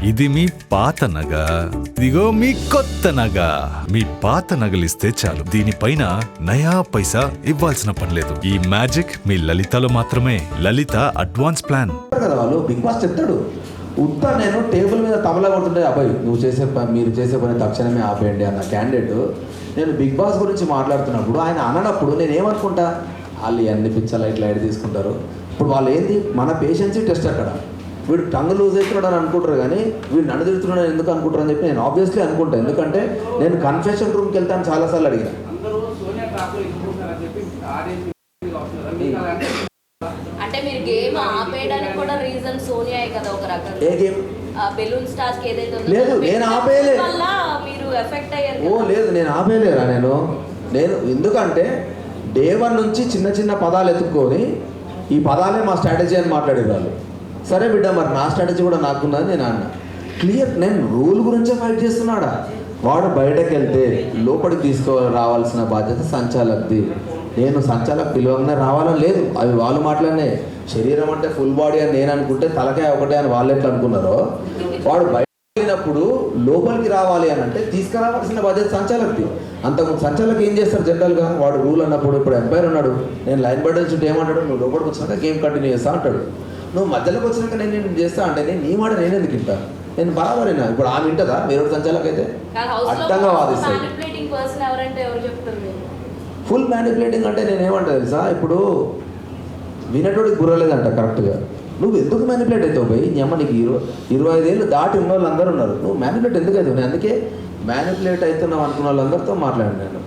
ఇది మీ పాత నగ, ఇదిగో మీ కొత్త నగ. మీ పాత నగలిస్తే చాలు, దీనిపైన నయా పైసా ఇవ్వాల్సిన పనిలేదు. ఈ మ్యాజిక్ మీ లలితలో మాత్రమే. లలిత అడ్వాన్స్ ప్లాన్. వాళ్ళు బిగ్ బాస్ చెప్తాడు, ఉత్తా నేను టేబుల్ మీద తబలా కొడుతుంటే, అబ్బాయి మీరు చేసే పని తక్షణమే ఆపేయండి అన్న క్యాండిడేట్ నేను బిగ్ బాస్ గురించి మాట్లాడుతున్నప్పుడు ఆయన అననప్పుడు నేను ఏమనుకుంటా, వాళ్ళు అన్ని పిచ్చలు ఇట్లా లైట్ తీసుకుంటారు. ఇప్పుడు వాళ్ళు ఏంది, మన పేషెన్సీ టెస్ట్ అక్కడ. వీడు టంగ్ లూజ్ అవుతున్నాడు అని అనుకుంటారు, కానీ వీడు నన్ను తిడుతున్నాడు ఎందుకు అనుకుంటారు అని చెప్పి నేను ఆబ్వియస్లీ అనుకుంటాను. ఎందుకంటే నేను కన్ఫెషన్ రూమ్కి వెళ్తాను చాలాసార్లు అడిగిన. అంటే మీరు గేమ్ ఆపేయడానికి కూడా రీజన్ సోనియాయే కదా ఒక రకంగా. ఏ గేమ్? బెలూన్ స్టార్స్ కి ఏదైతే లేదు, నేను ఆపేయలేదు. వల్ల మీరు ఎఫెక్ట్ అయ్యారు. ఓ లేదు, నేను ఆపేయలేరా. నేను ఎందుకంటే డే 1 నుంచి చిన్న చిన్న పదాలు ఎత్తుక్కొని ఈ పదాలే మా స్ట్రాటజీ అని మాట్లాడేది వాళ్ళు. సరే బిడ్డ, మరి నా స్ట్రాటజీ కూడా నాకున్నది నేను అన్న. క్లియర్, నేను రూల్ గురించే ఫైట్ చేస్తున్నాడా. వాడు బయటకు వెళ్తే లోపలికి తీసుకురావాల్సిన బాధ్యత సంచాలక్ది. నేను సంచాలక్ పిలవగానే రావాలని లేదు, అవి వాళ్ళు మాట్లాడినే. శరీరం అంటే ఫుల్ బాడీ అని నేను అనుకుంటే తలకాయ ఒకటే అని వాళ్ళు ఎట్లా అనుకున్నారో, వాడు బయట వెళ్ళినప్పుడు లోపలికి రావాలి అని అంటే తీసుకురావాల్సిన బాధ్యత సంచాలక్ది. అంతకుముందు సంచాలక్ ఏం చేస్తారు జనరల్గా, వాడు రూల్ అన్నప్పుడు. ఇప్పుడు ఎంపైర్ ఉన్నాడు, నేను లైన్ బయట చుట్టూ ఏమంటాడు, నువ్వు లోపలికి వచ్చినాక గేమ్ కంటిన్యూ చేస్తా అంటాడు. నువ్వు మధ్యలోకి వచ్చినాక నేను చేస్తా అంటే నీ మాట నేను ఎందుకు వింటాను. నేను బరాబరేనా. ఇప్పుడు ఆమె వింటదా వేరే సంచాలక్ అయితే? అడ్డంగా వాదిస్తాయి. ఫుల్ మ్యానిపులేటింగ్ అంటే నేను ఏమంటా తెలుసా, ఇప్పుడు వినటోడికి గుర్రలేదంట కరెక్ట్గా. నువ్వు ఎందుకు మ్యానిపులేట్ అవుతావు పోయి, నీ అమ్మ నీకు 25 ఏళ్ళు దాటి ఉన్న వాళ్ళు అందరూ ఉన్నారు, నువ్వు మ్యానిపులేట్ ఎందుకు అవుతావు? నేను అందుకే మ్యానిపులేట్ అవుతున్నావు అనుకున్న వాళ్ళందరితో మాట్లాడినాను.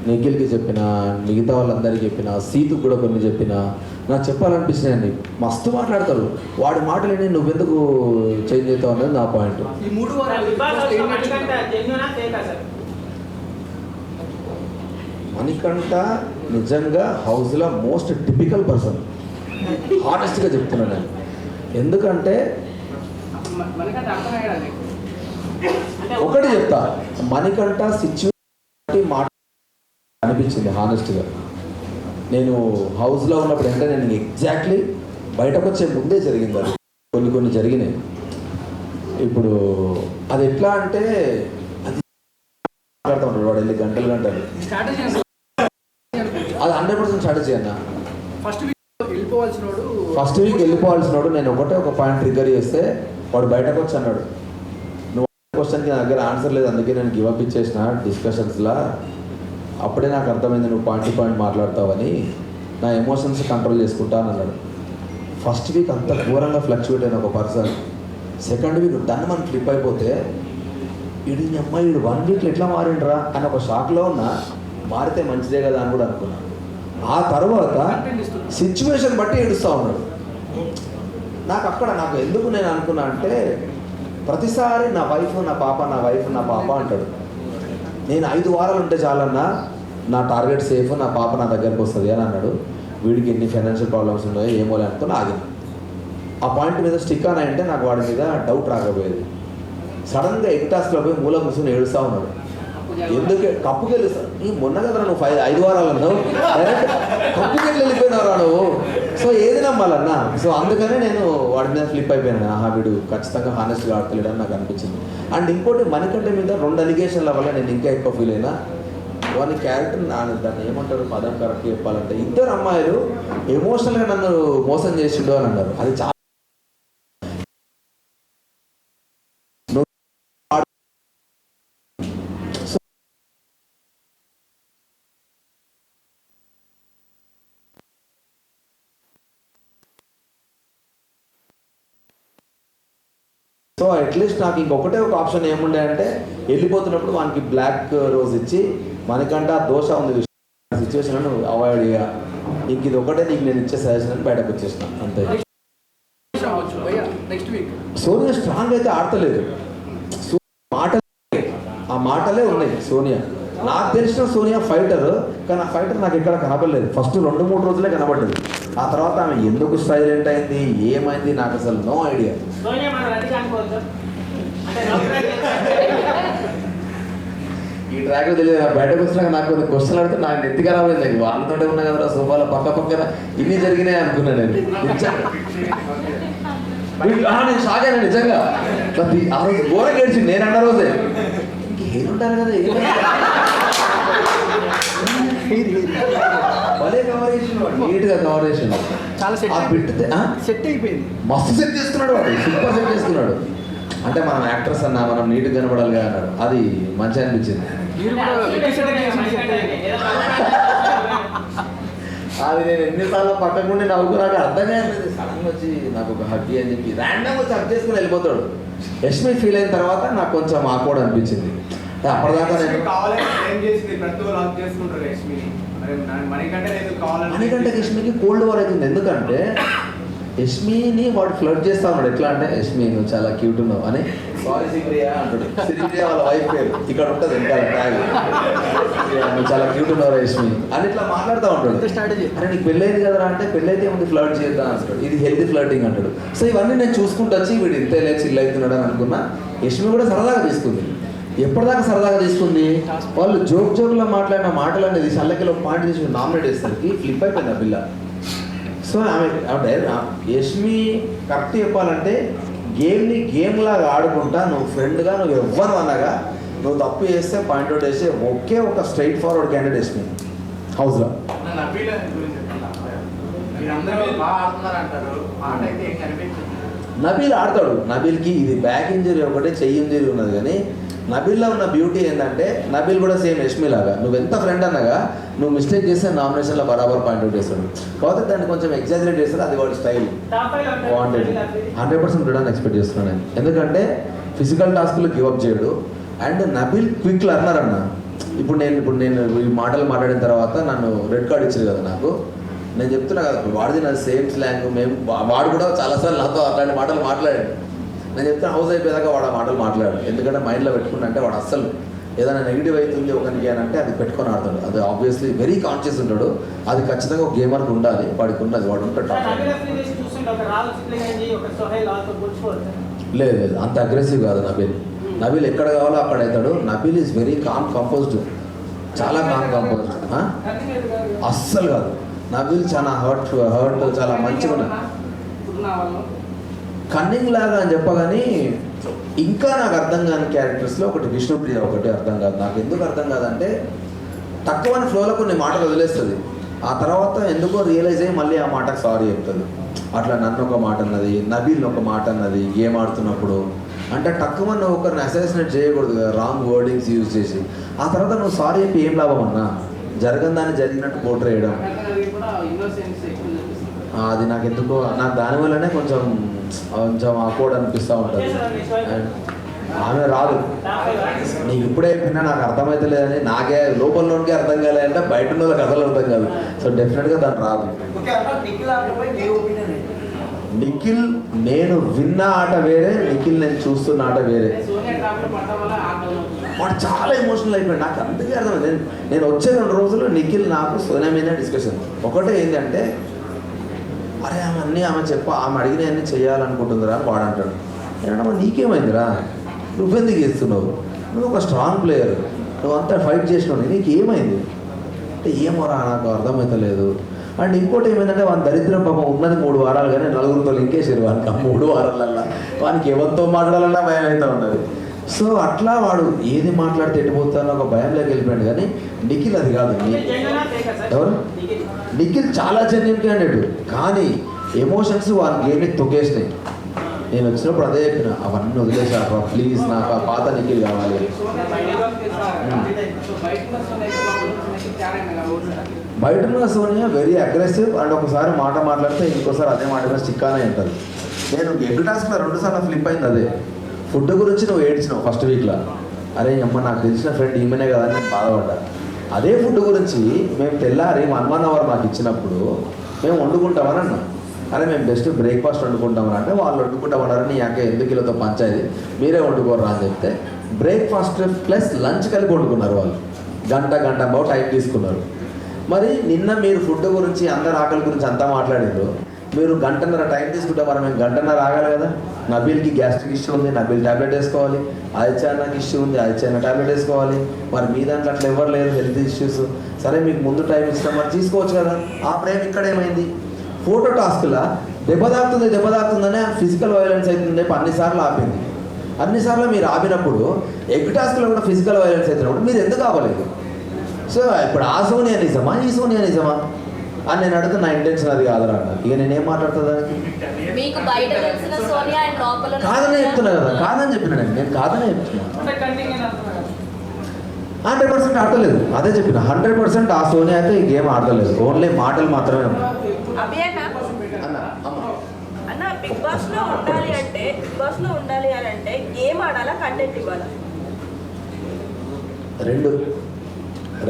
నిఖిల్కి చెప్పిన, మిగతా వాళ్ళందరికీ చెప్పిన, సీతుకు కూడా కొన్ని చెప్పిన. నాకు చెప్పాలనిపించినాయండి, మస్తు మాట్లాడతారు. వాడి మాటలేని నువ్వెందుకు చేంజ్ అవుతావు అనేది నా పాయింట్. మణికంఠ నిజంగా హౌస్లో మోస్ట్ టిపికల్ పర్సన్, హానెస్ట్గా చెప్తున్నాను నేను. ఎందుకంటే ఒకటి చెప్తా, మణికంఠ సిచ్యువేషన్ మాట అనిపించింది హానెస్ట్గా. నేను హౌస్లో ఉన్నప్పుడు అంటే నేను ఎగ్జాక్ట్లీ బయటకు వచ్చే ముందే జరిగింది అది. కొన్ని జరిగినాయి. ఇప్పుడు అది ఎట్లా అంటే అది మాట్లాడుతూ ఉంటాడు వాడు వెళ్ళి గంటలు అది 100% స్ట్రాటజీ అన్న. ఫస్ట్ వీక్ వెళ్ళిపోవాల్సినోడు నేను ఒక పాయింట్ ట్రిగ్గర్ చేస్తే వాడు బయటకు వచ్చి అన్నాడు, నువ్వు క్వశ్చన్కి నా దగ్గర ఆన్సర్ లేదు, అందుకే నేను గివ్ అప్ ఇచ్చేసిన డిస్కషన్స్లా. అప్పుడే నాకు అర్థమైంది నువ్వు పాయింట్ మాట్లాడతావని, నా ఎమోషన్స్ కంట్రోల్ చేసుకుంటా అని అన్నాడు. ఫస్ట్ వీక్ అంత ఘోరంగా ఫ్లక్చువేట్ అయిన ఒక పర్సన్ సెకండ్ వీక్ మనం ఫ్లిప్ అయిపోతే వీడి అమ్మాయి 1 వీక్లో ఎట్లా మారిండ్రా అని ఒక షాక్లో ఉన్నా. మారితే మంచిదే కదా అని కూడా అనుకున్నాను. ఆ తర్వాత సిచ్యువేషన్ బట్టి ఏడుస్తూ ఉన్నాడు. నాకు ఎందుకు నేను అనుకున్నా అంటే, ప్రతిసారి నా వైఫ్ నా పాప అంటాడు. నేను 5 వారాలు ఉంటే చాలన్నా నా టార్గెట్ సేఫ్, నా పాప నా దగ్గరకు వస్తుంది అని అన్నాడు. వీడికి ఎన్ని ఫైనాన్షియల్ ప్రాబ్లమ్స్ ఉన్నాయో ఏమో అనుకుని ఆగిన. ఆ పాయింట్ మీద స్టిక్ అని అంటే నాకు వాడి మీద డౌట్ రాకపోయేది. సడన్గా ఎగ్టాస్లో పోయి మూల కూర్చొని ఏడుస్తూ ఉన్నాడు. ఎందుకే కప్పుకి వెళ్ళిస్తాను ఈ మొన్న కదా నువ్వు 5 వారాలు అన్నావు, డైరెక్ట్ కప్పుకి వెళ్ళిపోయినావురా నువ్వు. సో ఏది నమ్మాలన్నా. సో అందుకనే నేను వాడి మీద ఫ్లిప్ అయిపోయాను. వీడు ఖచ్చితంగా హానెస్ట్గా ఆడతలేడు అని నాకు అనిపించింది. అండ్ ఇంకోటి, మణికంఠ మీద 2 అలిగేషన్ల వల్ల నేను ఇంకా ఎక్కువ ఫీల్ అయినా. వాని క్యారెక్టర్ దాన్ని ఏమంటారు పదం కరెక్ట్ చెప్పాలంటే, 2 అమ్మాయిలు ఎమోషనల్గా నన్ను మోసం చేసిండు అని అన్నారు. అది చాలా సో అట్లీస్ట్ నాకు ఇంకొకటే ఒక ఆప్షన్ ఏముండే అంటే, వెళ్ళిపోతున్నప్పుడు వానికి బ్లాక్ రోజ్ ఇచ్చి మణికంఠ దోష ఉంది సిచ్యువేషన్ అవాయిడ్ చేయ, ఇంక ఇది ఒకటే నీకు నేను ఇచ్చే సజెషన్ అని బయటకు వచ్చేసిన అంతే. సోనియా స్ట్రాంగ్ అయితే ఆడతలేదు, ఆ మాటలే ఉన్నాయి సోనియా. నాకు తెలిసిన సోనియా ఫైటర్, కానీ ఆ ఫైటర్ నాకు ఎక్కడ కనపడలేదు. ఫస్ట్ 2-3 రోజులే కనబడ్డది. ఆ తర్వాత ఆమె ఎందుకు సైలెంట్ అయింది, ఏమైంది, నాకు అసలు నో ఐడియా. ఈ ట్రాక్ తెలియదు. బయటకు వచ్చినాక నాకు కొన్ని క్వశ్చన్లు అడితే నాకు నెత్తిగా రాలేదు. వాళ్ళతోటే ఉన్నా కదా సోఫాలో పక్కన ఇన్ని జరిగినాయి అనుకున్నాను నేను. నేను షాక్ అయినా నిజంగా. ఆ రోజు ఘోరంగా ఏడ్చింది. నేను అన్న రోజే ఏముంటారు కదా భలే కవర్ చేసిన నీట్గా కవర్ చేసిన చాలా సెట్ అయిపోయింది. మస్తు సెట్ చేసుకున్నాడు వాడు, సూపర్ సెట్ చేసుకున్నాడు. అంటే మనం యాక్టర్స్ అన్నా మనం నీట్గా కనబడాలిగా అన్నాడు. అది మంచిగా అనిపించింది. అది నేను ఎన్నిసార్లు పక్కకుండి నవ్వుకు నాకు అర్థం కాలేదు. సడన్ వచ్చి నాకు ఒక హగ్గి అని చెప్పి ర్యాండమ్ వచ్చి హగ్ చేసుకుని వెళ్ళిపోతాడు. యష్మి ఫీల్ అయిన తర్వాత నాకు కొంచెం ఆక్వర్డ్ అనిపించింది. అప్పటిదాకా నేను మణికంటే యష్మికి కోల్డ్ వార్ అవుతుంది. ఎందుకంటే యష్మిని వాడు ఫ్లర్ట్ చేస్తా ఉన్నాడు. ఎట్లా అంటే యష్మి నువ్వు చాలా క్యూట్ ఉన్నావు అని, సారీ శ్రీప్రియా అంటాడు. శ్రీప్రియ వాళ్ళ వైఫ్ పేరు ఇక్కడ ఉంటుంది ఇంకా ట్యాగ్. నువ్వు చాలా క్యూట్ ఉన్నావు యష్మి అని ఇట్లా మాట్లాడుతూ ఉంటాడు. అరే నీకు పెళ్ళైంది కదరా అంటే పెళ్ళైతే ఏముంది ఫ్లర్ట్ చేద్దాం అంటాడు. ఇది హెల్తీ ఫ్లర్టింగ్ అంటాడు. సో ఇవన్నీ నేను చూసుకుంటూ వచ్చి వీడు ఇంతే లేదు చిల్ అవుతున్నాడు అని అనుకున్నా. యష్మి కూడా సరదాగా తీసుకుంది. ఎప్పటిదాకా సరదాగా తీసుకుంది, వాళ్ళు జోక్లో మాట్లాడిన మాటలు అనేది చల్లకిలో పాయింట్ తీసుకుని నామినేట్ చేసేసరికి ఫ్లిప్ అయిపోయింది ఆ పిల్ల. సో ఆమె యష్మి కరెక్ట్ చెప్పాలంటే గేమ్ని గేమ్ లాగా ఆడుకుంటా నువ్వు ఫ్రెండ్గా నువ్వు ఎవ్వరు అనగా నువ్వు తప్పు చేస్తే పాయింట్ అవుట్ చేస్తే ఒకే ఒక స్ట్రైట్ ఫార్వర్డ్ క్యాండిడేట్ యష్మి హౌస్లో. నబీల్ ఆడతాడు. నబీల్కి ఇది బ్యాక్ ఇంజరీ ఒకటే చెయ్యి ఇంజరీ ఉన్నది. కానీ నబీల్లో ఉన్న బ్యూటీ ఏంటంటే నబీల్ కూడా సేమ్ యష్మి లాగా నువ్వు ఎంత ఫ్రెండ్ అన్నగా నువ్వు మిస్టేక్ చేస్తే నామినేషన్లో బరాబర్ పాయింట్ అవుట్ చేస్తాడు. కాకపోతే దాన్ని కొంచెం ఎగ్జాజరేట్ చేస్తాడు. అది వాడి స్టైల్ బాగుంటుంది. 100% రిటర్న్ ఎక్స్పెక్ట్ చేస్తున్నాను నేను. ఎందుకంటే ఫిజికల్ టాస్క్లు గివప్ చేయడు. అండ్ నబీల్ క్విక్ లర్నర్ అన్న. ఇప్పుడు నేను ఈ మాటలు మాట్లాడిన తర్వాత నన్ను రెడ్ కార్డ్ ఇచ్చారు కదా నాకు. నేను చెప్తున్నా కదా వాడిది నా సేమ్ స్లాంగ్. వాడు కూడా చాలాసార్లు నాతో అట్లాంటి మాటలు మాట్లాడాడు. నేను చెప్తాను హౌస్ అయిపోయాక వాడు ఆ మాటలు మాట్లాడాడు. ఎందుకంటే మైండ్లో పెట్టుకుంటే వాడు అస్సలు ఏదైనా నెగిటివ్ అవుతుంది ఒకరికి అని అంటే అది పెట్టుకొని ఆడతాడు. అది ఆబ్వియస్లీ వెరీ కాన్షియస్ ఉంటాడు. అది ఖచ్చితంగా ఒక గేమర్కి ఉండాలి. వాడికి ఉన్నది వాడు ఉంటాడు. లేదు అంత అగ్రెసివ్ కాదు నబీల్. నబీల్ ఎక్కడ కావాలో అక్కడ అవుతాడు. Nabeel is very calm composed, చాలా కామ్ కంపోజ్డ్. అస్సలు కాదు. నబీల్ చాలా హర్ట్ చాలా మంచిగా ఉన్నాడు. కన్నింగ్ లాగా అని చెప్పగాని ఇంకా నాకు అర్థం కాని క్యారెక్టర్స్లో ఒకటి విష్ణుప్రియ ఒకటి అర్థం కాదు. నాకు ఎందుకు అర్థం కాదంటే తక్కువ ఫ్లోలో కొన్ని మాటలు వదిలేస్తుంది. ఆ తర్వాత ఎందుకో రియలైజ్ అయ్యి మళ్ళీ ఆ మాటకు సారీ చెప్తుంది. అట్లా నన్ను ఒక మాట అన్నది, నబీల్ని ఒక మాట అన్నది గేమ్ ఆడుతున్నప్పుడు. అంటే తక్కువ నువ్వు ఒకరిని అసాసినేట్ చేయకూడదు కదా రాంగ్ వర్డింగ్స్ యూజ్ చేసి. ఆ తర్వాత నువ్వు సారీ చెప్పి ఏం లాభం అన్నా, జరగని దాన్ని జరిగినట్టు పోర్ట్రే చేయడం. అది నాకు ఎందుకో నాకు దానివల్లనే కొంచెం ఆకోడ్ అనిపిస్తూ ఉంటుంది. ఆమె రాదు. నీకు ఇప్పుడే చెప్పినా నాకు అర్థమైతే లేదని నాకే లోపలలోనికే అర్థం కాలేదంటే బయట ఉన్న వాళ్ళకి అసలు అర్థం కాదు. సో డెఫినెట్గా దాన్ని రాదు. నిఖిల్ నేను విన్న ఆట వేరే, నిఖిల్ నేను చూస్తున్న ఆట వేరే. వాడు చాలా ఎమోషనల్ అయిపోయాడు. నాకు అందుకే అర్థమైంది. నేను వచ్చే 2 రోజులు నిఖిల్ నాకు సోనియా మీద డిస్కషన్. ఒకటే ఏంటంటే అరే ఆమె అడిగిన అన్నీ చేయాలనుకుంటుందిరా అని వాడు అంటాడు. ఏమన్నా నీకేమైందిరా, నువ్వెందుకు చేస్తున్నావు, నువ్వు ఒక స్ట్రాంగ్ ప్లేయర్, నువ్వు అంతా ఫైట్ చేసినావు, నీకేమైంది అంటే ఏమోరా నాకు అర్థమవుతలేదు. అండ్ ఇంకోటి ఏమైందంటే వాని దరిద్రం పాపం ఉన్నది 3 వారాలు కానీ 4తో లింకేసారు వానికి. ఆ 3 వారాలల్లా వానికి ఎవరితో మాట్లాడాలన్నా భయం అవుతూ ఉన్నది. సో అట్లా వాడు ఏది మాట్లాడితే ఎట్టిపోతానో ఒక భయంలోకి వెళ్ళిపోయాడు. కానీ నిఖిల్ అది కాదు. ఎవరు నిఖిల్ చాలా జెన్యూన్ క్యాండిడేట్. కానీ ఎమోషన్స్ వాని గేమ్ని తొక్కేసినాయి. నేను వచ్చినప్పుడు అదే చెప్పిన అవన్నీ వదిలేసారు ప్లీజ్, నాకు ఆ పాత నిఖిల్ కావాలి. బయట ఉన్న సోనియా వెరీ అగ్రెసివ్. అండ్ ఒకసారి మాట మాట్లాడితే ఇంకోసారి అదే మాట మీద స్టిక్కానే ఉంటుంది. నేను ఎగ్ టాస్క్లో 2 సార్లు ఫ్లిప్ అయింది. అదే ఫుడ్ గురించి నువ్వు ఏడ్చినావు ఫస్ట్ వీక్లో. అరే అమ్మ నాకు తెలిసిన ఫ్రెండ్ ఈమెనే కదా అని నేను బాధపడ్డా. అదే ఫుడ్ గురించి మేము తెల్లారి 1 అవర్ మాకు ఇచ్చినప్పుడు మేము వండుకుంటామని అన్నాం. అరే మేము బెస్ట్ బ్రేక్ఫాస్ట్ వండుకుంటామని అంటే వాళ్ళు వండుకుంటామన్నారని యాకే ఎందుకు కిలోతో పంచాయతీ మీరే వండుకోరా అని చెప్తే బ్రేక్ఫాస్ట్ ప్లస్ లంచ్ కలిపి వండుకున్నారు వాళ్ళు. గంట బాబు టైం తీసుకున్నారు. మరి నిన్న మీరు ఫుడ్ గురించి అందరి ఆకలి గురించి అంతా మాట్లాడారు. మీరు 1.5 గంట టైం తీసుకుంటే మరి మేము 1.5 గంట ఆగాలి కదా. నబీల్కి గ్యాస్ట్రిక్ ఇష్యూ ఉంది, నబీల్ ట్యాబ్లెట్ వేసుకోవాలి. ఆదిత్యన్నకి ఇష్యూ ఉంది, ఆదిత్యన్న ట్యాబ్లెట్ వేసుకోవాలి. మరి మీ దాంట్లో అట్లా ఎవరు లేదు హెల్త్ ఇష్యూస్. సరే మీకు ముందు టైం ఇస్తాం మరి తీసుకోవచ్చు కదా. ఆ ప్రేమ ఇక్కడ ఏమైంది? ఫోటో టాస్క్లా దెబ్బ తాకుతుందనే ఫిజికల్ వైలెన్స్ అవుతుంది అన్నిసార్లు ఆపింది. అన్నిసార్లు మీరు ఆపినప్పుడు ఎగ్ టాస్క్లో కూడా ఫిజికల్ వైలెన్స్ అవుతున్నప్పుడు మీరు ఎందుకు ఆపలేదు? సో ఇప్పుడు ఆ సోనియా నిజమా ఈ సోనియా నిజమా అని నేను అడిగితే నా ఇంటెన్షన్ అది కాదురా అన్న. ఇక నేనేం మాట్లాడుతుందా? మీకు బయట తెలిసిన సోనియా అండ్ లోపల కాదనే చెప్తున్నా కదా, కాదని చెప్పిన నేను కాదనే చెప్తున్నా. 100% ఆడతలేదు, అదే చెప్పిన 100% ఆ సోనియా అయితే ఈ గేమ్ ఆడతలేదు, ఓన్లీ మాటలు మాత్రమే ఉన్నాయి. అభియన్న అన్న అమ్మ అన్న బిగ్ బాస్ లో ఉండాలి అంటే గేమ్ ఆడాలా కంటెంట్ ఇవ్వాలా?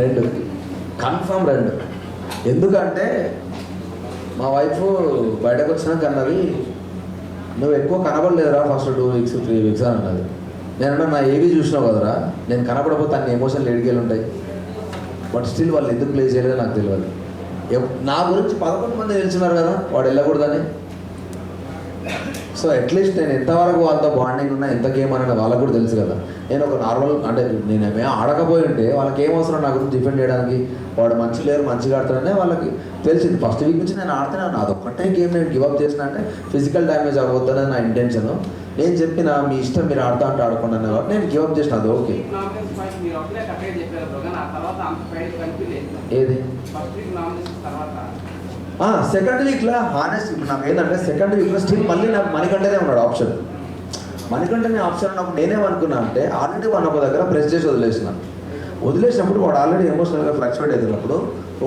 రెండు కన్ఫర్మ్ 2. ఎందుకంటే మా వైఫ్ బయటకు వచ్చినాక అన్నది, నువ్వు ఎక్కువ కనబడలేదురా ఫస్ట్ 2 వీక్స్ 3 వీక్స్ అని అన్నది. నేను నా ఏవి చూసినావు కదరా, నేను కనపడకపోతే అన్ని ఎమోషన్లు ఎడిగేలు ఉంటాయి. బట్ స్టిల్ వాళ్ళు ఎందుకు ప్లే చేయలేదో నాకు తెలియదు. నా గురించి 11 మంది తెలిసినారు కదా వాడు వెళ్ళకూడదని. సో అట్లీస్ట్ నేను ఎంతవరకు వాళ్ళతో బాండింగ్ ఉన్నా, ఎంత గేమ్ అనేది వాళ్ళకు కూడా తెలుసు కదా. నేను ఒక నార్మల్ అంటే నేనేమే ఆడకపోయి ఉంటే వాళ్ళకి ఏం అవసరం నా గురించి డిఫెండ్ చేయడానికి. వాడు మంచి ప్లేయర్ మంచిగా ఆడుతాడనే వాళ్ళకి తెలిసింది. ఫస్ట్ వీక్ నుంచి నేను ఆడుతున్నాను, అదొక్కటే గేమ్ నేను గివప్ చేసిన అంటే ఫిజికల్ డ్యామేజ్ అవ్వద్దనేది నా ఇంటెన్షన్. నేను చెప్పిన మీ ఇష్టం మీరు ఆడుతా అంటే ఆడుకున్నాను కాబట్టి నేను గివప్ చేసిన, అది ఓకే. ఏది సెకండ్ వీక్లో హానెస్ట్ ఇప్పుడు నాకు ఏంటంటే సెకండ్ వీక్లో స్టిల్ మళ్ళీ నాకు మణికంటనే ఉన్నాడు ఆప్షన్. మణికంటనే ఆప్షన్ ఉన్నప్పుడు నేనేమనుకున్నా అంటే ఆల్రెడీ వన్ ఒక దగ్గర ప్రెస్ చేసి వదిలేసినప్పుడు వాడు ఆల్రెడీ ఎమోషనల్గా ఫ్లక్చువేట్ అవుతున్నప్పుడు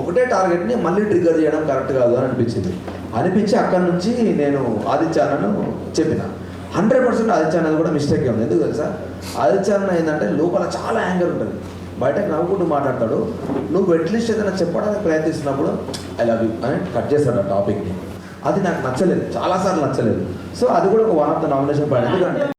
ఒకటే టార్గెట్ని మళ్ళీ ట్రిగ్గర్ చేయడం కరెక్ట్ కాదు అని అనిపించి అక్కడి నుంచి నేను ఆదిత్యానను చెప్పిన 100% ఆదిత్యానది కూడా మిస్టేక్ ఉంది. ఎందుకు తెలుసా, ఆదిత్యాన ఏంటంటే లోపల చాలా యాంగర్ ఉంటుంది, బయటకు నవ్వుకుంటూ మాట్లాడతాడు. నువ్వు అట్లీస్ట్ ఏదైనా చెప్పడానికి ప్రయత్నిస్తున్నప్పుడు ఐ లవ్ యూ అని కట్ చేస్తాడు ఆ టాపిక్ని. అది నాకు నచ్చలేదు, చాలాసార్లు నచ్చలేదు. సో అది కూడా ఒక 1 ఆఫ్ ద నామినేషన్ పాయింట్. ఎందుకంటే